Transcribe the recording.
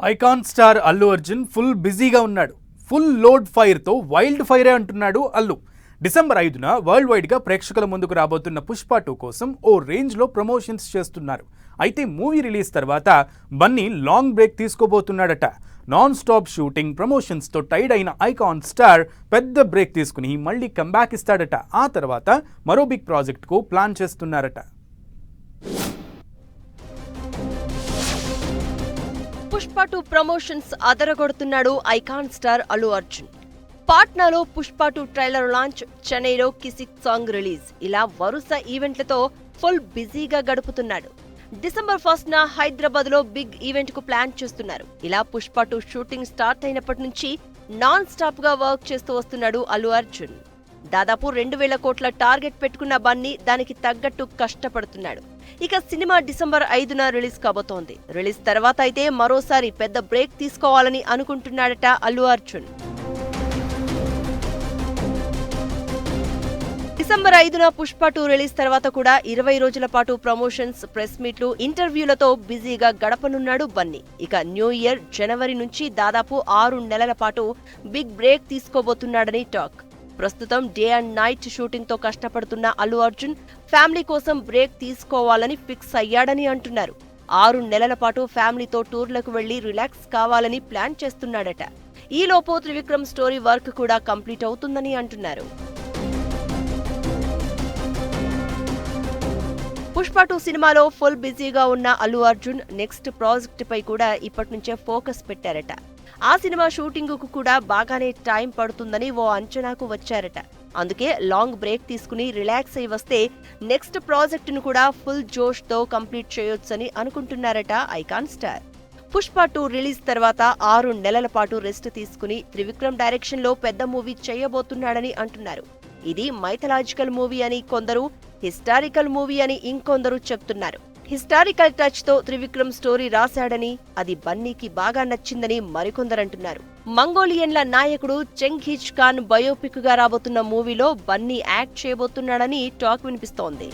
Icon star Allu Arjun full బిజీగా ఉన్నాడు. Full load ఫైర్తో wild ఫైరే అంటున్నాడు అల్లు. డిసెంబర్ 5న వరల్డ్ వైడ్గా ప్రేక్షకుల ముందుకు రాబోతున్న పుష్ప 2 కోసం ఓ రేంజ్లో ప్రమోషన్స్ చేస్తున్నారు. అయితే మూవీ రిలీజ్ తర్వాత బన్నీ లాంగ్ బ్రేక్ తీసుకోబోతున్నాడట. నాన్ స్టాప్ షూటింగ్ ప్రమోషన్స్తో టైడ్ అయిన ఐకాన్ స్టార్ పెద్ద బ్రేక్ తీసుకుని మళ్ళీ కంబ్యాక్ ఇస్తాడట. ఆ తర్వాత మరో బిగ్ ప్రాజెక్ట్కు ప్లాన్ చేస్తున్నారట. పుష్ప 2 ప్రమోషన్స్ అదరగొడుతున్నాడు ఐకాన్ స్టార్ అల్లు అర్జున్. పాట్నాలో పుష్ప 2 ట్రైలర్ లాంచ్, చెన్నైలో కిసిక్ సాంగ్ రిలీజ్, ఇలా వరుస ఈవెంట్లతో ఫుల్ బిజీగా గడుపుతున్నాడు. డిసెంబర్ 1న హైదరాబాద్ లో బిగ్ ఈవెంట్ కు ప్లాన్ చేస్తున్నారు. ఇలా పుష్ప 2 షూటింగ్ స్టార్ట్ అయినప్పటి నుంచి నాన్ స్టాప్ గా వర్క్ చేస్తూ వస్తున్నాడు అల్లు అర్జున్. దాదాపు 2000 కోట్ల టార్గెట్ పెట్టుకున్న బన్నీ దానికి తగ్గట్టు కష్టపడుతున్నాడు. ఇక సినిమా డిసెంబర్ 5న రిలీజ్ కాబోతోంది. రిలీజ్ తర్వాత అయితే మరోసారి పెద్ద బ్రేక్ తీసుకోవాలని అనుకుంటున్నాడట అల్లు అర్జున్. డిసెంబర్ 5న పుష్ప 2 రిలీజ్ తర్వాత కూడా 20 రోజుల పాటు ప్రమోషన్స్, ప్రెస్ మీట్లు, ఇంటర్వ్యూలతో బిజీగా గడపనున్నాడు బన్నీ. ఇక న్యూ ఇయర్ జనవరి నుంచి దాదాపు 6 నెలల పాటు బిగ్ బ్రేక్ తీసుకోబోతున్నాడని టాక్. ప్రస్తుతం డే అండ్ నైట్ షూటింగ్ తో కష్టపడుతున్న అల్లు అర్జున్ ఫ్యామిలీ కోసం బ్రేక్ తీసుకోవాలని ఫిక్స్ అయ్యాడని అంటున్నారు. 6 నెలల పాటు ఫ్యామిలీతో టూర్లకు వెళ్లి రిలాక్స్ కావాలని ప్లాన్ చేస్తున్నాడట. ఈలోపు త్రివిక్రమ్ స్టోరీ వర్క్ కూడా కంప్లీట్ అవుతుందని అంటున్నారు. పుష్ప 2 సినిమాలో ఫుల్ బిజీగా ఉన్న అల్లు అర్జున్ నెక్స్ట్ ప్రాజెక్ట్ పై కూడా ఇప్పటి నుంచే ఫోకస్ పెట్టారట. ఆ సినిమా షూటింగ్ కు కూడా బాగానే టైం పడుతుందని ఓ అంచనాకు వచ్చారట. అందుకే లాంగ్ బ్రేక్ తీసుకుని రిలాక్స్ అయి వస్తే నెక్స్ట్ ప్రాజెక్ట్ ను కూడా ఫుల్ జోష్ తో కంప్లీట్ చేయొచ్చని అనుకుంటున్నారట ఐకాన్ స్టార్. పుష్ప 2 రిలీజ్ తర్వాత 6 నెలల పాటు రెస్ట్ తీసుకుని త్రివిక్రమ్ డైరెక్షన్ లో పెద్ద మూవీ చేయబోతున్నాడని అంటున్నారు. ఇది మైథలాజికల్ మూవీ అని కొందరు, హిస్టారికల్ మూవీ అని ఇంకొందరు చెప్తున్నారు. హిస్టారికల్ టచ్ తో త్రివిక్రమ్ స్టోరీ రాశాడని, అది బన్నీకి బాగా నచ్చిందని మరికొందరంటున్నారు. మంగోలియన్ల నాయకుడు చెంఘీజ్ ఖాన్ బయోపిక్ గా రాబోతున్న మూవీలో బన్నీ యాక్ట్ చేయబోతున్నాడని టాక్ వినిపిస్తోంది.